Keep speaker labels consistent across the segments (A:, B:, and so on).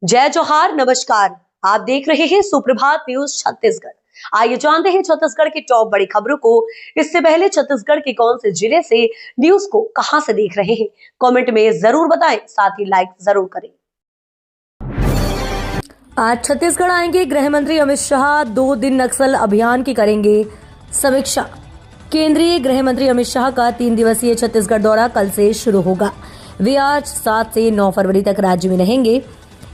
A: जय जोहार, नमस्कार। आप देख रहे हैं सुप्रभात न्यूज छत्तीसगढ़। आइए जानते हैं छत्तीसगढ़ की टॉप बड़ी खबरों को। इससे पहले छत्तीसगढ़ के कौन से जिले से न्यूज को कहां से देख रहे हैं, कमेंट में जरूर बताएं, साथ ही लाइक जरूर करें।
B: आज छत्तीसगढ़ आएंगे गृह मंत्री अमित शाह। 2 दिन नक्सल अभियान की करेंगे समीक्षा। केंद्रीय गृह मंत्री अमित शाह का 3 दिवसीय छत्तीसगढ़ दौरा कल से शुरू होगा। वे आज 7 से 9 फरवरी तक राज्य में रहेंगे।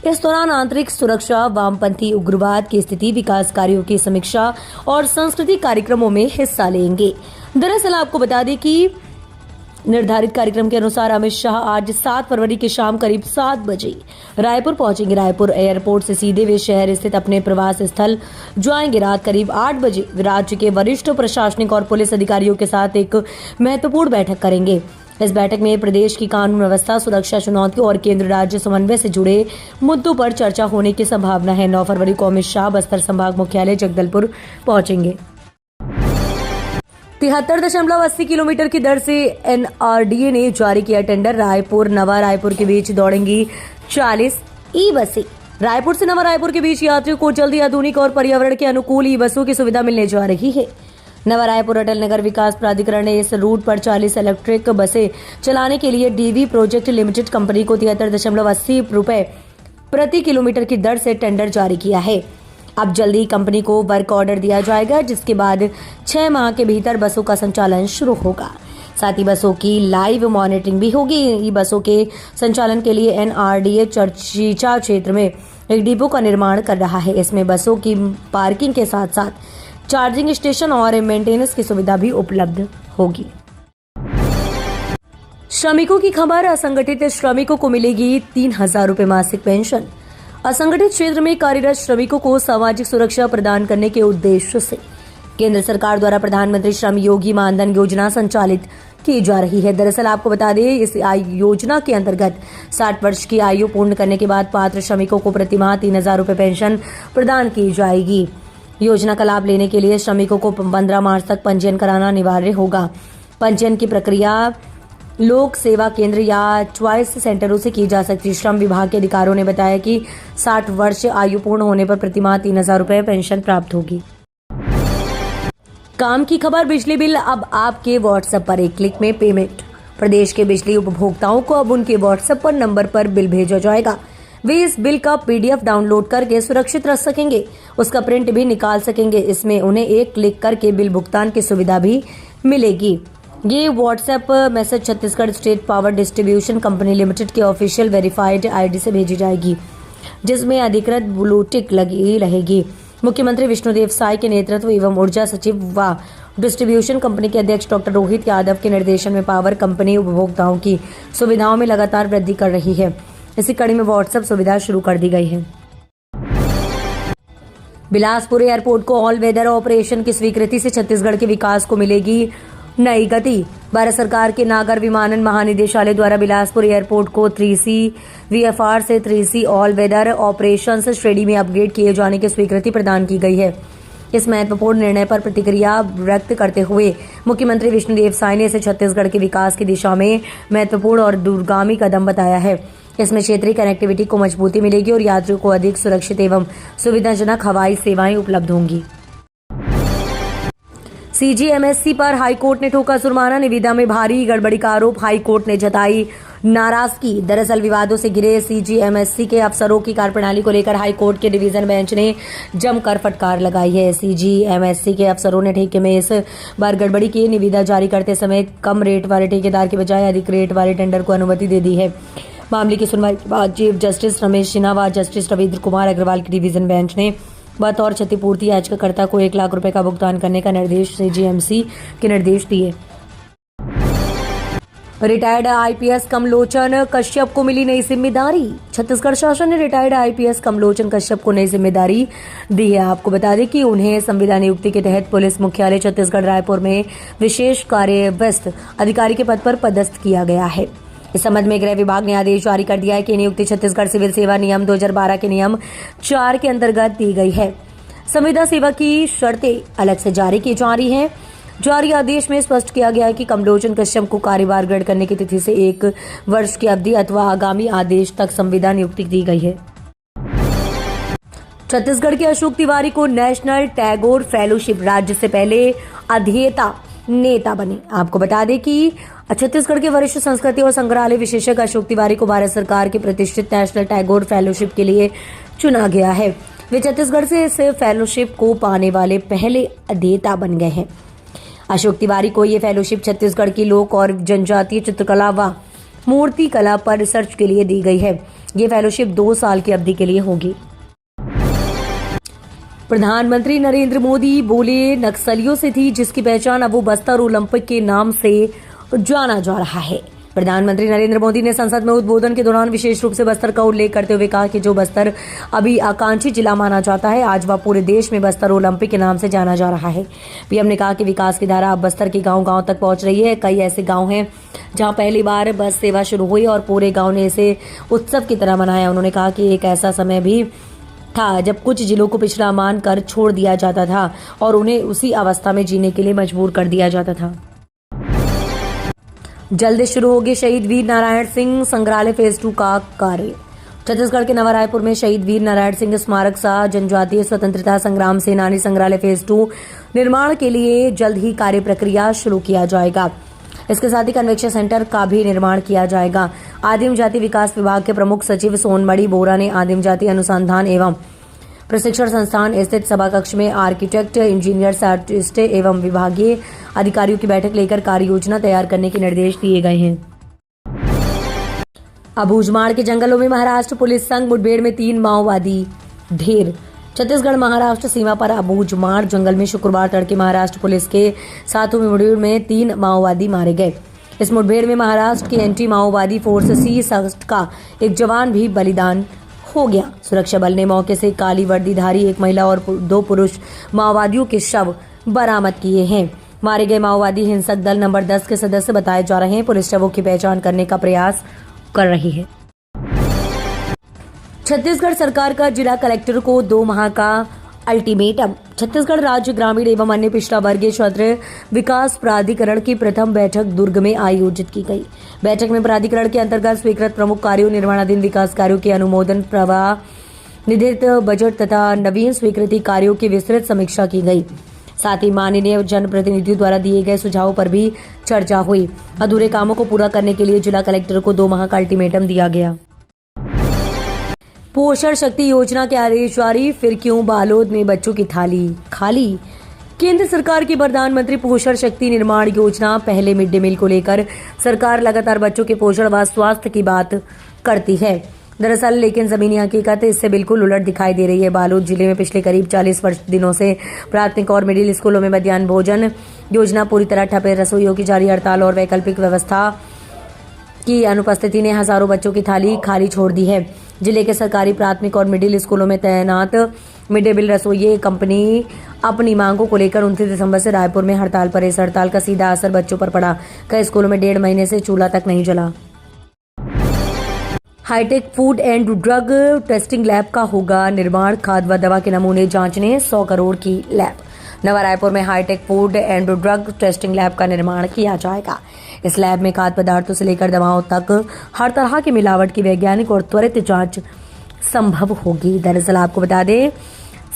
B: इस दौरान आंतरिक सुरक्षा, वामपंथी उग्रवाद की स्थिति, विकास कार्यों की समीक्षा और सांस्कृतिक कार्यक्रमों में हिस्सा लेंगे। दरअसल आपको बता दें कि निर्धारित कार्यक्रम के अनुसार अमित शाह आज 7 फरवरी की शाम करीब 7 बजे रायपुर पहुंचेंगे। रायपुर एयरपोर्ट से सीधे वे शहर स्थित अपने प्रवास स्थल जाएंगे। रात करीब 8 बजे राज्य के वरिष्ठ प्रशासनिक और पुलिस अधिकारियों के साथ एक महत्वपूर्ण बैठक करेंगे। इस बैठक में प्रदेश की कानून व्यवस्था, सुरक्षा चुनौतियों और केंद्र राज्य समन्वय से जुड़े मुद्दों पर चर्चा होने की संभावना है। 9 फरवरी को अमित शाह बस्तर संभाग मुख्यालय जगदलपुर पहुंचेंगे। 73.80 किलोमीटर की दर से एनआरडीए ने जारी किया टेंडर। रायपुर नवा रायपुर के बीच दौड़ेंगी 40 ई बसें। रायपुर से नवा रायपुर के बीच यात्रियों को जल्दी आधुनिक और पर्यावरण के अनुकूल ई बसों की सुविधा मिलने जा रही है। नवा रायपुर अटल नगर विकास प्राधिकरण ने इस रूट पर 40 इलेक्ट्रिक बसें चलाने के लिए डीवी प्रोजेक्ट लिमिटेड कंपनी को 73.80 रुपए प्रति किलोमीटर की दर से टेंडर जारी किया है। अब जल्दी कंपनी को वर्क ऑर्डर दिया जाएगा, जिसके बाद 6 माह के भीतर बसों का संचालन शुरू होगा। साथ ही बसों की लाइव मॉनिटरिंग भी होगी। ई बसों के संचालन के लिए एनआरडीए चर्चिचा क्षेत्र में एक डिपो का निर्माण कर रहा है। इसमें बसों की पार्किंग के साथ साथ चार्जिंग स्टेशन और मेंटेनेंस की सुविधा भी उपलब्ध होगी। श्रमिकों की खबर। असंगठित श्रमिकों को मिलेगी 3,000 रुपए मासिक पेंशन। असंगठित क्षेत्र में कार्यरत श्रमिकों को सामाजिक सुरक्षा प्रदान करने के उद्देश्य से केंद्र सरकार द्वारा प्रधानमंत्री श्रम योगी मानधन योजना संचालित की जा रही है। दरअसल आपको बता दें, इस योजना के अंतर्गत 60 वर्ष की आयु पूर्ण करने के बाद पात्र श्रमिकों को प्रतिमाह 3,000 रुपए पेंशन प्रदान की जाएगी। योजना का लाभ लेने के लिए श्रमिकों को 15 मार्च तक पंजीयन कराना अनिवार्य होगा। पंजीयन की प्रक्रिया लोक सेवा केंद्र या च्वाइस सेंटरों से की जा सकती है। श्रम विभाग के अधिकारियों ने बताया कि 60 वर्ष आयु पूर्ण होने पर प्रतिमाह 3,000 रुपए पेंशन प्राप्त होगी। काम की खबर। बिजली बिल अब आपके व्हाट्सएप पर एक क्लिक में पेमेंट। प्रदेश के बिजली उपभोक्ताओं को अब उनके व्हाट्सएप पर नंबर पर बिल भेजा जाएगा। वे इस बिल का PDF डाउनलोड करके सुरक्षित रख सकेंगे, उसका प्रिंट भी निकाल सकेंगे। इसमें उन्हें एक क्लिक करके बिल भुगतान की सुविधा भी मिलेगी। ये WhatsApp message Chhattisgarh state power distribution company limited के ऑफिशियल वेरीफाइड ID से भेजी जाएगी, जिसमें अधिकृत ब्लू टिक लगी रहेगी। मुख्यमंत्री विष्णुदेव साय के नेतृत्व एवं ऊर्जा सचिव व डिस्ट्रीब्यूशन कंपनी के अध्यक्ष डॉक्टर रोहित यादव के निर्देशन में पावर कंपनी उपभोक्ताओं की सुविधाओं में लगातार वृद्धि कर रही है। इसी कड़ी में व्हाट्सएप सुविधा शुरू कर दी गई है। बिलासपुर एयरपोर्ट को ऑल वेदर ऑपरेशन की स्वीकृति से छत्तीसगढ़ के विकास को मिलेगी नई गति। भारत सरकार के नागर विमानन महानिदेशालय द्वारा बिलासपुर एयरपोर्ट को 3C VFR से 3C ऑल वेदर ऑपरेशन श्रेणी में अपग्रेड किए जाने की स्वीकृति प्रदान की गई है। इस महत्वपूर्ण निर्णय पर प्रतिक्रिया व्यक्त करते हुए मुख्यमंत्री विष्णुदेव साय ने इसे छत्तीसगढ़ के विकास की दिशा में महत्वपूर्ण और दूरगामी कदम बताया है। इसमें क्षेत्रीय कनेक्टिविटी को मजबूती मिलेगी और यात्रियों को अधिक सुरक्षित एवं सुविधाजनक हवाई सेवाएं उपलब्ध होंगी। CGMSC पर हाईकोर्ट ने ठोका जुर्माना। निविदा में भारी गड़बड़ी का आरोप। हाईकोर्ट ने जताई नाराजगी। दरअसल विवादों से घिरे CGMSC के अफसरों की कार्यप्रणाली को लेकर हाईकोर्ट के डिवीजन बेंच ने जमकर फटकार लगाई है। CGMSC के अफसरों ने ठेके में इस बार गड़बड़ी की। निविदा जारी करते समय कम रेट वाले ठेकेदार के बजाय अधिक रेट वाले टेंडर को अनुमति दे दी है। मामले की सुनवाई के बाद चीफ जस्टिस रमेश सिन्हा व जस्टिस रविंद्र कुमार अग्रवाल की डिवीजन बेंच ने बतौर क्षतिपूर्ति याचिकाकर्ता को 1 लाख रुपए का भुगतान करने का निर्देश CGMC के निर्देश दिए। रिटायर्ड IPS कमलोचन कश्यप को मिली नई जिम्मेदारी। छत्तीसगढ़ शासन ने रिटायर्ड IPS कमलोचन कश्यप को नई जिम्मेदारी दी है। आपको बता दें कि उन्हें संविदा नियुक्ति के तहत पुलिस मुख्यालय छत्तीसगढ़ रायपुर में विशेष कार्यस्थ अधिकारी के पद पर पदस्थ किया गया है। इस संबंध में गृह विभाग ने आदेश जारी कर दिया है कि नियुक्ति छत्तीसगढ़ सिविल सेवा नियम 2012 के नियम 4 के अंतर्गत दी गई है। संविदा सेवा की शर्तें अलग से जारी की जा रही हैं। जारी आदेश में स्पष्ट किया गया है कि कमलोचन कश्यप को कार्यभार ग्रहण करने की तिथि से 1 वर्ष की अवधि अथवा आगामी आदेश तक संविदा नियुक्ति दी गई है। छत्तीसगढ़ के अशोक तिवारी को नेशनल टैगोर फेलोशिप, राज्य से पहले अध्येता नेता बने। आपको बता दें कि छत्तीसगढ़ के वरिष्ठ संस्कृति और संग्रहालय विशेषज्ञ अशोक तिवारी को भारत सरकार की प्रतिष्ठित नेशनल टैगोर फेलोशिप के लिए चुना गया है। वे छत्तीसगढ़ से इस फेलोशिप को पाने वाले पहले अध्येता बन गए हैं। अशोक तिवारी को ये फेलोशिप छत्तीसगढ़ की लोक और जनजातीय चित्रकला व मूर्ति कला पर रिसर्च के लिए दी गई है। ये फेलोशिप 2 साल की अवधि के लिए होगी। प्रधानमंत्री नरेंद्र मोदी बोले, नक्सलियों से थी जिसकी पहचान अब वो बस्तर ओलंपिक के नाम से जाना जा रहा है। प्रधानमंत्री नरेंद्र मोदी ने संसद में उद्बोधन के दौरान विशेष रूप से बस्तर का उल्लेख करते हुए कहा कि जो बस्तर अभी आकांक्षी जिला माना जाता है, आज वह पूरे देश में बस्तर ओलंपिक के नाम से जाना जा रहा है। पीएम ने कहा कि विकास की धारा अब बस्तर के गांव-गांव तक पहुंच रही है। कई ऐसे गांव हैं जहां पहली बार बस सेवा शुरू हुई और पूरे गांव ने इसे उत्सव की तरह मनाया। उन्होंने कहा कि एक ऐसा समय भी था जब कुछ जिलों को पिछड़ा मानकर छोड़ दिया जाता था और उन्हें उसी अवस्था में जीने के लिए मजबूर कर दिया जाता था। जल्द शुरू होगी शहीद वीर नारायण सिंह संग्रहालय फेज 2 का कार्य। छत्तीसगढ़ के नवा रायपुर में शहीद वीर नारायण सिंह स्मारक सह जनजातीय स्वतंत्रता संग्राम सेनानी संग्रहालय फेज 2 निर्माण के लिए जल्द ही कार्य प्रक्रिया शुरू किया जाएगा। इसके साथ ही कन्वेंशन सेंटर का भी निर्माण किया जाएगा। आदिम जाति विकास विभाग के प्रमुख सचिव सोनमणि बोरा ने आदिम जाति अनुसंधान एवं प्रशिक्षण संस्थान स्थित सभा कक्ष में आर्किटेक्ट, इंजीनियर, आर्टिस्ट एवं विभागीय अधिकारियों की बैठक लेकर कार्य योजना तैयार करने के निर्देश दिए गए हैं। अबूझमाड़ के जंगलों में महाराष्ट्र पुलिस संग मुठभेड़ में 3 माओवादी ढेर। छत्तीसगढ़ महाराष्ट्र सीमा पर अबूझमाड़ जंगल में शुक्रवार तड़के महाराष्ट्र पुलिस के साथ हुई मुठभेड़ में 3 माओवादी मारे गए। इस मुठभेड़ में महाराष्ट्र की एंटी माओवादी फोर्स C-60 का एक जवान भी बलिदान हो गया। सुरक्षा बल ने मौके से काली वर्दीधारी 1 महिला और 2 पुरुष माओवादियों के शव बरामद किए हैं। मारे गए माओवादी हिंसक दल नंबर 10 के सदस्य बताए जा रहे हैं। पुलिस शवों की पहचान करने का प्रयास कर रही है। छत्तीसगढ़ सरकार का जिला कलेक्टर को 2 माह का अल्टीमेटम। छत्तीसगढ़ राज्य ग्रामीण एवं अन्य पिछड़ा वर्गीय क्षेत्र विकास प्राधिकरण की प्रथम बैठक दुर्ग में आयोजित की गई। बैठक में प्राधिकरण के अंतर्गत स्वीकृत प्रमुख कार्यों, निर्माणाधीन विकास कार्यों के अनुमोदन, प्रवाह निर्धारित बजट तथा नवीन स्वीकृति कार्यों की विस्तृत समीक्षा की गई। साथ ही माननीय जनप्रतिनिधियों द्वारा दिए गए सुझावों पर भी चर्चा हुई। अधूरे कामों को पूरा करने के लिए जिला कलेक्टर को 2 माह का अल्टीमेटम दिया गया। पोषण शक्ति योजना के आदेश जारी, फिर क्यों बालोद में बच्चों की थाली खाली। केंद्र सरकार की प्रधानमंत्री पोषण शक्ति निर्माण योजना पहले मिड डे मील को लेकर सरकार लगातार बच्चों के पोषण व स्वास्थ्य की बात करती है। दरअसल लेकिन जमीनी हकीकत इससे बिल्कुल उलट दिखाई दे रही है। बालोद जिले में पिछले करीब 40 दिनों से प्राथमिक और मिडिल स्कूलों में मध्याह्न भोजन योजना पूरी तरह ठप है। रसोइयों की जारी हड़ताल और वैकल्पिक व्यवस्था की अनुपस्थिति ने हजारों बच्चों की थाली खाली छोड़ दी है। जिले के सरकारी प्राथमिक और मिडिल स्कूलों में तैनात मिड डे मील रसोइये कंपनी अपनी मांगों को लेकर 29 दिसंबर से रायपुर में हड़ताल पर है। इस हड़ताल का सीधा असर बच्चों पर पड़ा। कई स्कूलों में 1.5 महीने से चूल्हा तक नहीं जला। Hi tech food and drug testing lab का होगा निर्माण। खाद व दवा के नमूने जांचने 100 करोड़ की लैब। नवा रायपुर में hi tech food and drug testing lab का निर्माण किया जाएगा। इस लैब में खाद्य पदार्थों से लेकर दवाओं तक हर तरह की मिलावट की वैज्ञानिक और त्वरित जांच संभव होगी। दरअसल आपको बता दें,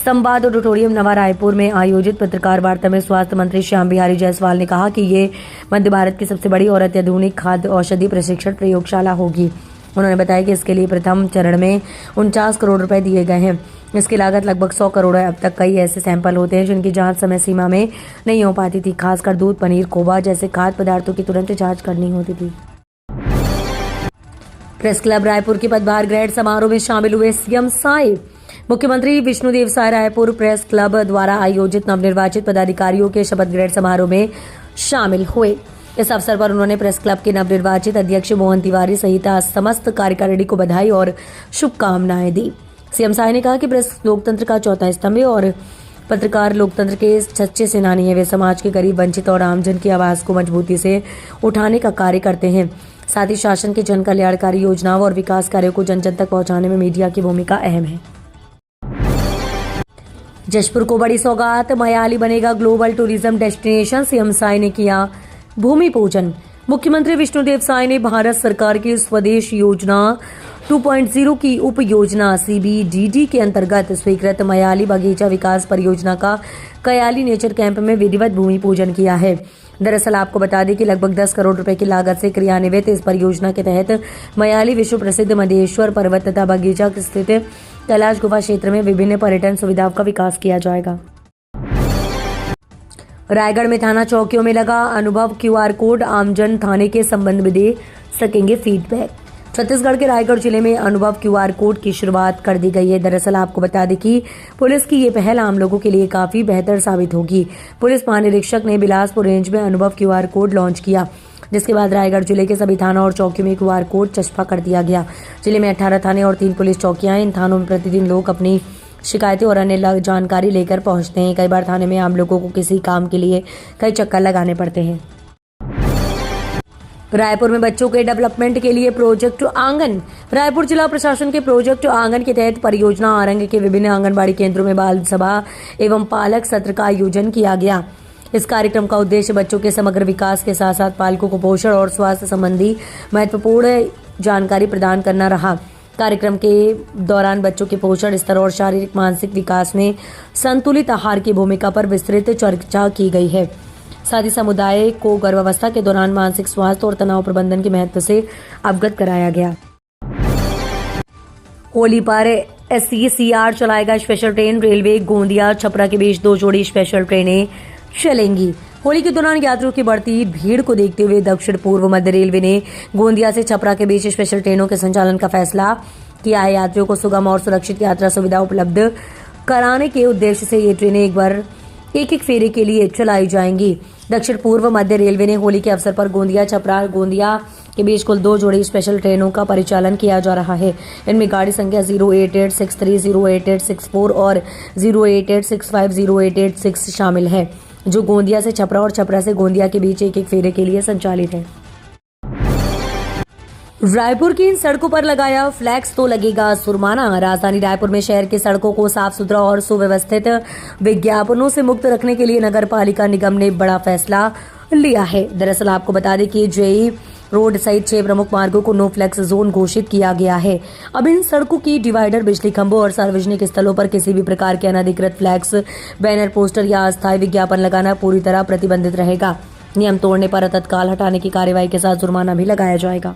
B: संवाद ऑडिटोरियम नवा रायपुर में आयोजित पत्रकार वार्ता में स्वास्थ्य मंत्री श्याम बिहारी जायसवाल ने कहा कि ये मध्य भारत की सबसे बड़ी और अत्याधुनिक खाद्य औषधि प्रशिक्षण प्रयोगशाला होगी। उन्होंने बताया कि इसके लिए प्रथम चरण में 49 करोड़ रुपए दिए गए हैं। इसकी लागत लगभग 100 करोड़ है। अब तक कई ऐसे सैंपल होते हैं जिनकी जांच समय सीमा में नहीं हो पाती थी। खासकर दूध, पनीर, खोवा जैसे खाद्य पदार्थों की तुरंत जांच करनी होती थी। प्रेस क्लब रायपुर के पदभार ग्रहण समारोह में शामिल हुए सीएम साय। मुख्यमंत्री विष्णुदेव साय रायपुर प्रेस क्लब द्वारा आयोजित नवनिर्वाचित पदाधिकारियों के शपथ ग्रहण समारोह में शामिल हुए। इस अवसर पर उन्होंने प्रेस क्लब के नवनिर्वाचित अध्यक्ष मोहन तिवारी सहित समस्त कार्यकारिणी को बधाई और शुभकामनाएं दी। सीएम साय ने कहा कि प्रेस लोकतंत्र का चौथा स्तंभ है और पत्रकार लोकतंत्र के सच्चे सेनानी हैं। वे समाज के गरीब, वंचित और आमजन की आवाज को मजबूती से उठाने का कार्य करते हैं। साथ ही शासन की जन कल्याणकारी योजनाओं और विकास कार्यों को जन जन तक पहुंचाने में मीडिया की भूमिका अहम है। जशपुर को बड़ी सौगात, मयाली बनेगा global tourism destination. CM Sai ने किया भूमि पूजन। मुख्यमंत्री विष्णुदेव साय ने भारत सरकार की स्वदेश योजना 2.0 की उप योजना CBDD के अंतर्गत स्वीकृत मयाली बगीचा विकास परियोजना का कयाली नेचर कैंप में विधिवत भूमि पूजन किया है। दरअसल आपको बता दें कि लगभग 10 करोड़ रुपए की लागत से क्रियान्वित इस परियोजना के तहत मयाली विश्व प्रसिद्ध मधेश्वर पर्वत तथा बगीचा स्थित कैलाश गुफा क्षेत्र में विभिन्न पर्यटन सुविधाओं का विकास किया जाएगा। रायगढ़ में थाना चौकियों में लगा अनुभव QR कोड, आमजन थाने के संबंध में दे सकेंगे फीडबैक। छत्तीसगढ़ के रायगढ़ जिले में अनुभव QR कोड की शुरुआत कर दी गई है। दरअसल आपको बता दें कि पुलिस की ये पहल आम लोगों के लिए काफी बेहतर साबित होगी। पुलिस महानिरीक्षक ने बिलासपुर रेंज में अनुभव QR कोड लॉन्च किया, जिसके बाद रायगढ़ जिले के सभी थाना और चौकियों में QR कोड चस्पा कर दिया गया। जिले में 18 थाने और 3 पुलिस चौकियां हैं। इन थानों में प्रतिदिन लोग अपनी शिकायतें और अन्य जानकारी लेकर पहुंचते हैं। कई बार थाने में आम लोगों को किसी काम के लिए कई चक्कर लगाने पड़ते हैं। रायपुर में बच्चों के डेवलपमेंट के लिए प्रोजेक्ट आंगन। रायपुर जिला प्रशासन के प्रोजेक्ट आंगन के तहत परियोजना आरंग के विभिन्न आंगनबाड़ी केंद्रों में बाल सभा एवं पालक सत्र का आयोजन किया गया। इस कार्यक्रम का उद्देश्य बच्चों के समग्र विकास के साथ साथ पालकों को पोषण और स्वास्थ्य संबंधी महत्वपूर्ण जानकारी प्रदान करना रहा। कार्यक्रम के दौरान बच्चों के पोषण स्तर और शारीरिक मानसिक विकास में संतुलित आहार की भूमिका पर विस्तृत चर्चा की गई है। साथ ही समुदाय को गर्भावस्था के दौरान मानसिक स्वास्थ्य और तनाव प्रबंधन के महत्व से अवगत कराया गया। होली पर SCCR चलाएगा special train. Railway Gondia Chhapra के बीच 2 जोड़ी स्पेशल ट्रेनें चलेंगी। होली के दौरान यात्रियों की बढ़ती भीड़ को देखते हुए दक्षिण पूर्व मध्य रेलवे ने गोंदिया से छपरा के बीच स्पेशल ट्रेनों के संचालन का फैसला किया है। यात्रियों को सुगम और सुरक्षित यात्रा सुविधा उपलब्ध कराने के उद्देश्य से ये ट्रेनें एक फेरे के लिए चलाई जाएंगी। दक्षिण पूर्व मध्य रेलवे ने होली के अवसर पर गोंदिया छपरा गोंदिया के बीच कुल 2 जोड़ी स्पेशल ट्रेनों का परिचालन किया जा रहा है। इनमें गाड़ी संख्या 08863, 08864 और 08865, 08886 शामिल है, जो गोंदिया से छपरा और छपरा से गोंदिया के बीच एक फेरे के लिए संचालित है। रायपुर की इन सड़कों पर लगाया फ्लैक्स तो लगेगा जुर्माना। राजधानी रायपुर में शहर की सड़कों को साफ सुथरा और सुव्यवस्थित विज्ञापनों से मुक्त रखने के लिए नगर पालिका निगम ने बड़ा फैसला लिया है। दरअसल आपको बता दें कि जेई रोड सहित 6 प्रमुख मार्गों को नो फ्लैक्स जोन घोषित किया गया है। अब इन सड़कों की डिवाइडर, बिजली खंभों और सार्वजनिक स्थलों पर किसी भी प्रकार के अनधिकृत फ्लैक्स, बैनर, पोस्टर या अस्थायी विज्ञापन लगाना पूरी तरह प्रतिबंधित रहेगा। नियम तोड़ने पर तत्काल हटाने की कार्रवाई के साथ जुर्माना भी लगाया जाएगा।